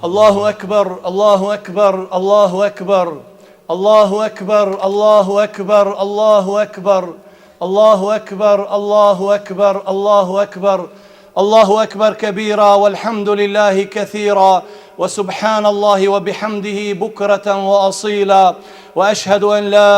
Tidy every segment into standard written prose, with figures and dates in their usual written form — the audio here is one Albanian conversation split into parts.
الله أكبر الله أكبر الله أكبر الله أكبر الله أكبر الله أكبر الله أكبر الله أكبر الله أكبر الله أكبر كبيرا والحمد لله كثيرا وسبحان الله وبحمده بكرة وأصيلا وأشهد أن لا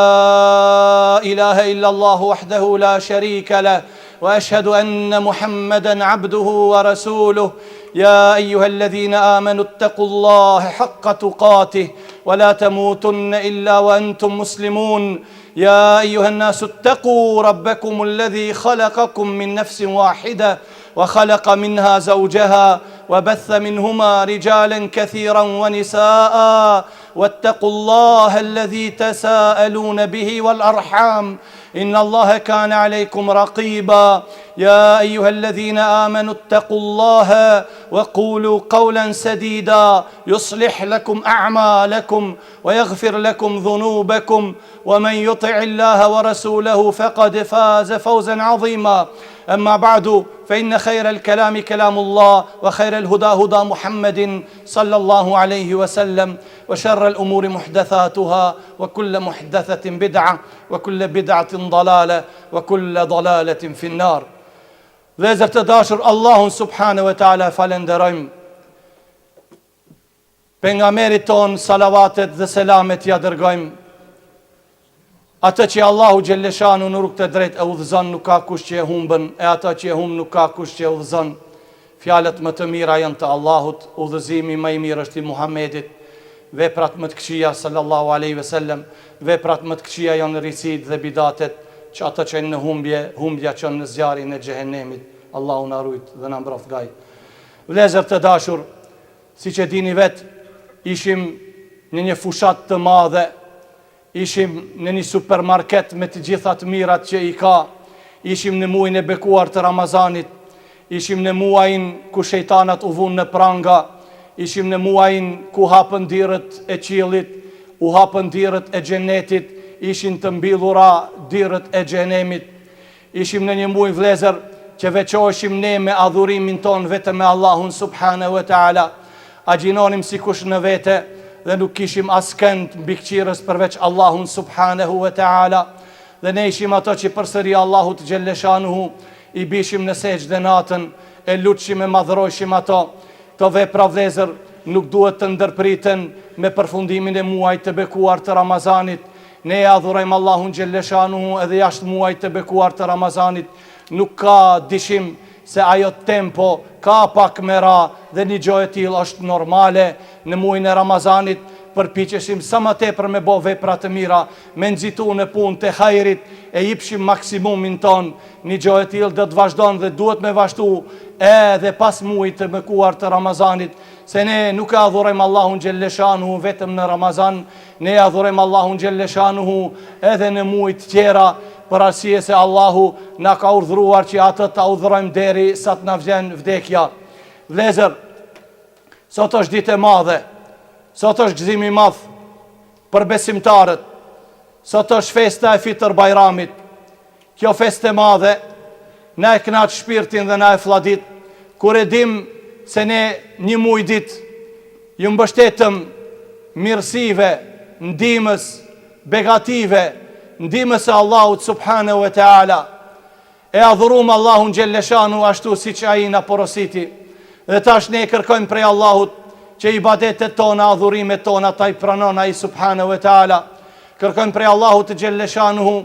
إله إلا الله وحده لا شريك له وأشهد أن محمدا عبده ورسوله يا أيها الذين آمنوا اتقوا الله حق تقاته ولا تموتن إلا وأنتم مسلمون يا أيها الناس اتقوا ربكم الذي خلقكم من نفس واحدة وخلق منها زوجها وبث منهما رجالا كثيرا ونساء واتقوا الله الذي تساءلون به والأرحام إن الله كان عليكم رقيبا يا أيها الذين آمنوا اتقوا الله وقولوا قولا سديدا يصلح لكم أعمالكم ويغفر لكم ذنوبكم ومن يطع الله ورسوله فقد فاز فوزا عظيما أما بعد فإن خير الكلام كلام الله وخير الهدى هدى محمد صلى الله عليه وسلم وشر الأمور محدثاتها وكل محدثة بدعة وكل بدعة ضلالة وكل ضلالة في النار. Vëllezër të dashur, Allahun subhanahu wa taala falenderojmë. Pejgamberit ton salavatet dhe selamet ja dërgojmë. Atë që Allahu xhelleshanu në rrugë të drejtë e udhëzon, nuk ka kush që e humbën, e ata që e humb nuk ka kush që e udhëzon. Fjalët më të mira janë të Allahut, udhëzimi më i mirë është i Muhamedit, veprat më të këqija sallallahu alaihi wasallam, veprat më të këqija janë rrisit dhe bidatet, që ata që në humbja që në zjarrin e xhehenemit. Allahu na rujt dhe na mbrojt gaj. Vëllezër të dashur, siç e dini vet, ishim në një fushat të madhe, ishim në një supermarket me të gjitha të mirat që i ka, ishim në muajin e bekuar të Ramazanit, ishim në muajin ku shejtanat u vunë në pranga, ishim në muajin ku hapën dirët e qiellit, u hapën dirët e xhenetit, ishin të mbyllura dirët e xhenemit. Ishim në një muaj vëllezër që veçoheshim ne me adhurimin ton vetëm me Allahun subhanahu wa taala. Agjinonim sikush në vete dhe nuk kishim askënd mbi këqirës përveç Allahun subhanahu wa taala. Dhe ne ishim ato që përsëri Allahut xhelleshanuhu i bishim në sejdë natën, e lutshim e madhrojshim ato. Këto vepra vëllezër nuk duhet të ndërpriten me përfundimin e muajit të bekuar të Ramazanit. Ne adhurojmë Allahun xhelleshanuhu edhe jashtë muajit të bekuar të Ramazanit. Nuk ka dishim se ajo tempo ka pak me ra dhe një gjë e tillë është normale. Në muajin e Ramazanit përpiqeshim sa më tepër me bë vepra të mira, me nxitu në punë të hajrit, e jepshim maksimumin ton. Një gjë e tillë do të vazhdon dhe duhet me vazhdu edhe pas muajit të bekuar të Ramazanit, se ne nuk e adhurojmë Allahun xhelleshanuhu vetëm në Ramazan, ne e adhurojmë Allahun xhelleshanuhu edhe në muajt tjera, për arsye se Allahu na ka urdhëruar që atë ta udhërojmë deri sa të na vjen vdekja. Vëllezër, sot është ditë e madhe, sot është gëzim i madh për besimtarët, sot është festa e Fitr Bajramit. Kjo festë e madhe na e kënaq shpirtin dhe na e fladit, kur e dim se ne një muaj ditë ju mbështetëm mirësive, ndihmës, begative, ndihmës e Allahut subhanahu wa taala. E adhurum Allahun xhelleshanu ashtu siç ai na porositi. Dhe tash ne kërkojmë prej Allahut që ibadetet tona, adhurimet tona ta i pranon ai subhanahu wa taala. Kërkojmë prej Allahut xhelleshanuhu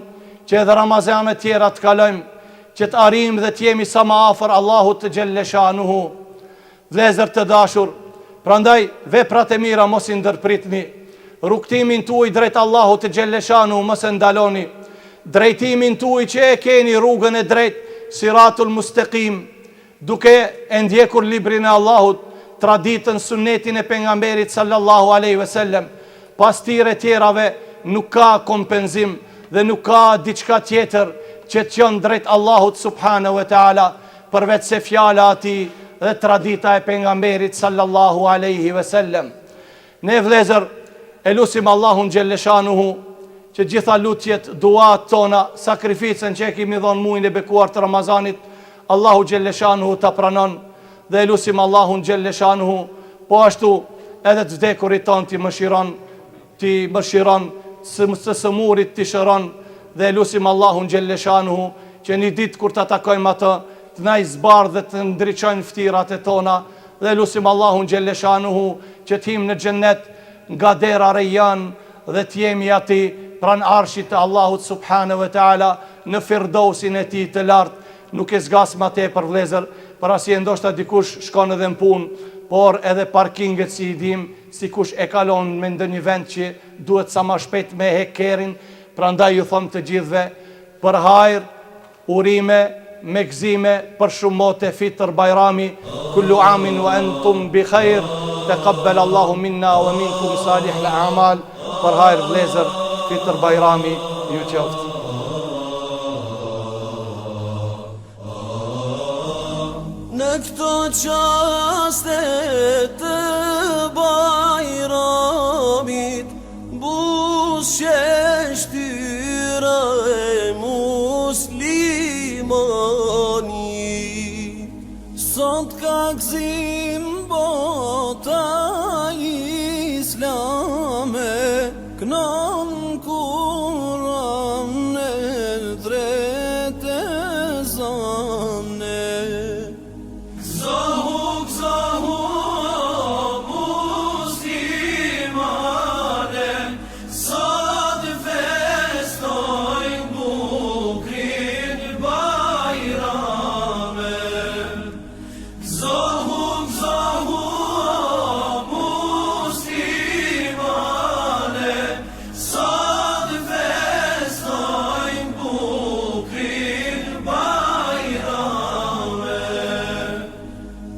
që edhe Ramazanet tjera të kalojmë, që të arrijmë dhe të jemi sa më afër Allahut xhelleshanuhu. Vëllezër të dashur, prandaj veprat e mira mos i ndërpritni. Rrugtimin tuaj drejt Allahut xhelleshanuhu mos e ndaloni. Drejtimin tuaj që e keni rrugën e drejt, siratul mustaqim, duke e ndjekur librin e Allahut, traditën, sunnetin e pejgamberit sallallahu alaihi wasallam, pas tyre tjerave nuk ka kompenzim dhe nuk ka diçka tjetër që të qenë drejt Allahut subhanahu wa taala përveç se fjala e tij dhe tradita e pejgamberit sallallahu alaihi wasallam. Ne vëllezër e lutim Allahun xhelleshanuhu që gjitha lutjet, duat tona, sakrificën që e kemi dhënë muajin e bekuar të Ramazanit, Allahu xhelleshanuhu ta pranon, dhe e lutim Allahun xhelleshanuhu po ashtu edhe të vdekurit ton ti mëshiron, së sëmurit ti shëron, dhe lusim Allahun Gjelleshanuhu që një ditë kur të takojmë atë, të na i zbardhë dhe të ndriçojnë ftirat e tona, dhe lusim Allahun Gjelleshanuhu që t'him në xhennet nga dera Rejjan dhe t'jemi ati pran arshit të Allahut subhanahu wa taala në firdausin e tij të lartë. Nuk e zgas ma te për vlezër, për asje ndoshta dikush shkon edhe në punë, por edhe parkinget si i dim, si kush e kalon me ndë një vend që duhet sa ma shpejt me hekerin, pra ndaj ju thom të gjithve, për hajr, urime, me gzime, për shumote fitër bajrami, kullu amin wa entum bi khajr, taqabbal Allahu minna wa minkum salih la amal, për hajr vlezër, fitër bajrami, ju qoftë. Në këto qaste të bajramit, bushe shtyra e muslimani. Sot ka gzim bota islame, kënon Kur'an e drejtë e zane.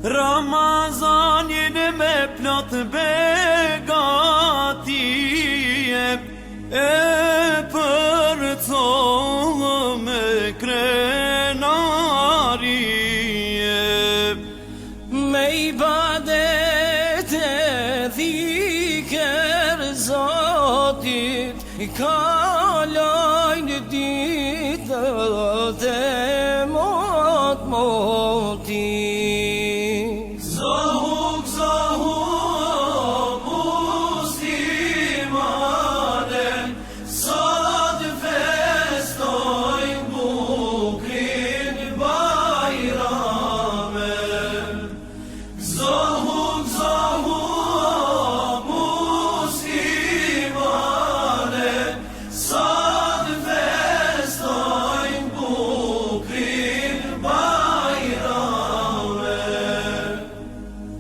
Ramazanin me plot begatije, e për collë me krenarije, me ibadet e dhikër Zotit, i kalojnë ditët e mot-motit.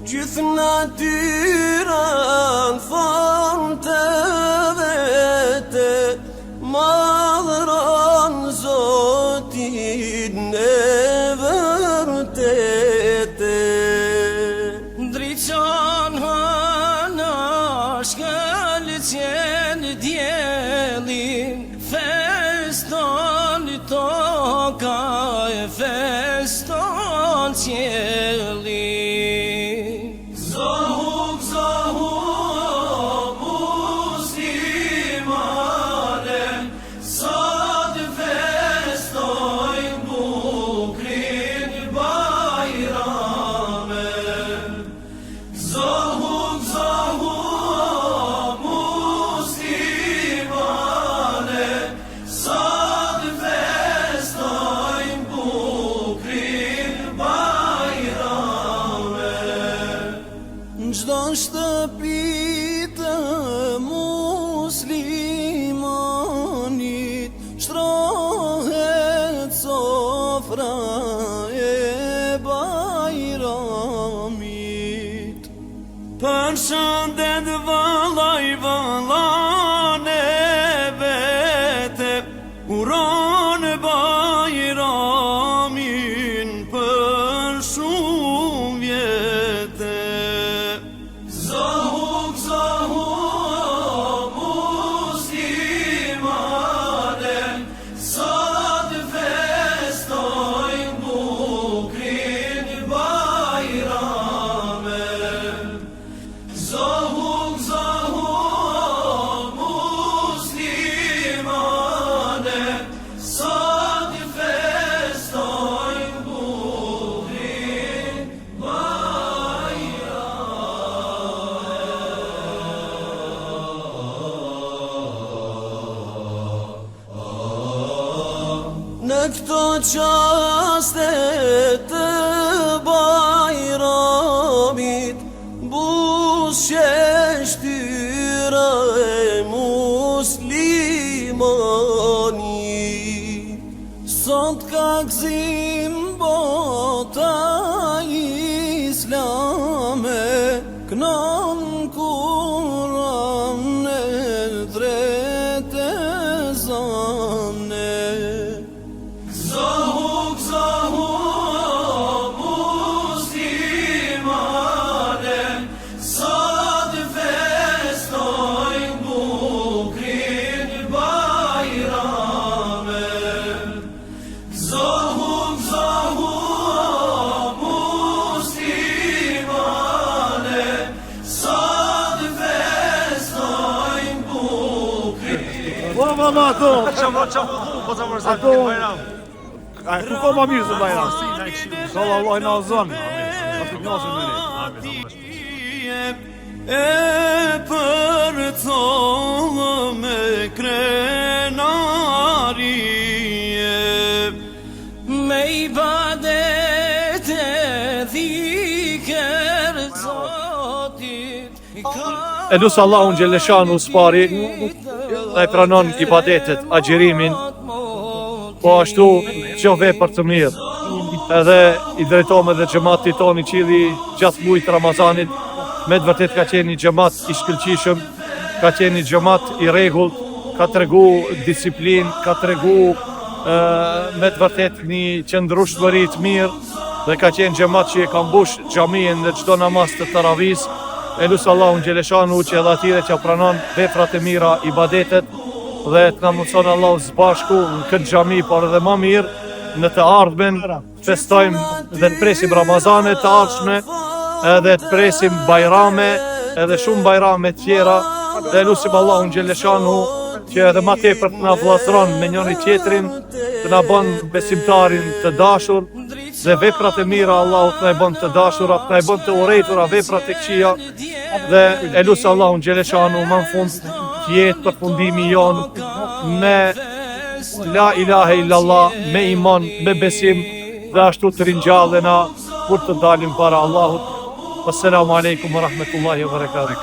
Gjithë natyran thonë të vete, madhëron Zotin e vërtete. Ndriçon hëna shkëlqen djelin, feston toka e feston qiellin. Çdo shtëpi të muslimanit shtrohet sofra e bajramit. Përshëndet vëllai vëllane vete, uron bajramin për shumë vjete. këto qaste të bajramit, bushe shtyra e muslimani. Sot ka gzim bota islame, kënon Kur'an e drejtë zane. Zahuk, zahuk, muslimane, sot festoj bukrin bajrame. Zahuk, zahuk, muslimane, sot festoj bukrin. Valla ato! Ato! Ku ko ma mirë zë bajram? Inshallah Allah na zon. Atë gnasin me E për thollë me krenarije, Me ibadet e dhikër Zotit E lusë Allahun Gjelleshanu s'pari dhe e pranon ibadetet, agjerimin, po ashtu që vepër të mirë. Edhe i drejtojmë edhe xhamatit tonë i cili gjatë muajit Ramazanit me të vërtet ka qenë një xhamat i shkëlqishëm, ka qenë një xhamat i rregullt, ka tregu disiplinë, ka tregu me të vërtet një qëndrueshmëri të mirë dhe ka qenë xhamat që e ka mbush xhamien në çdo namaz të taravis. E lusë Allahun Gjeleshanu që edhe atire që pranon veprat e mira, ibadetet dhe të na mundson Allahu së bashku në këtë xhami, por edhe më mirë në të ardhmen festojmë dhe të presim Ramazane të ardhshme, edhe të presim bajrame, edhe shumë bajrame tjera, dhe lusim Allahun Gjeleshanu që edhe ma tepër të na vllazëron me njëri tjetrin, të na bën besimtarin të dashur, dhe veprat e mira Allahu të na i bën të dashura, të na i bën të urrejtura veprat e këqija, dhe e lusim Allahun Gjeleshanu më në fund të jetë përfundimi jon me la ilahe illallah, me iman, me besim, dhe ashtu të ringjallena kur të dalim para Allahut. Assalamu alaikum wa rahmetullahi wa barakatuh.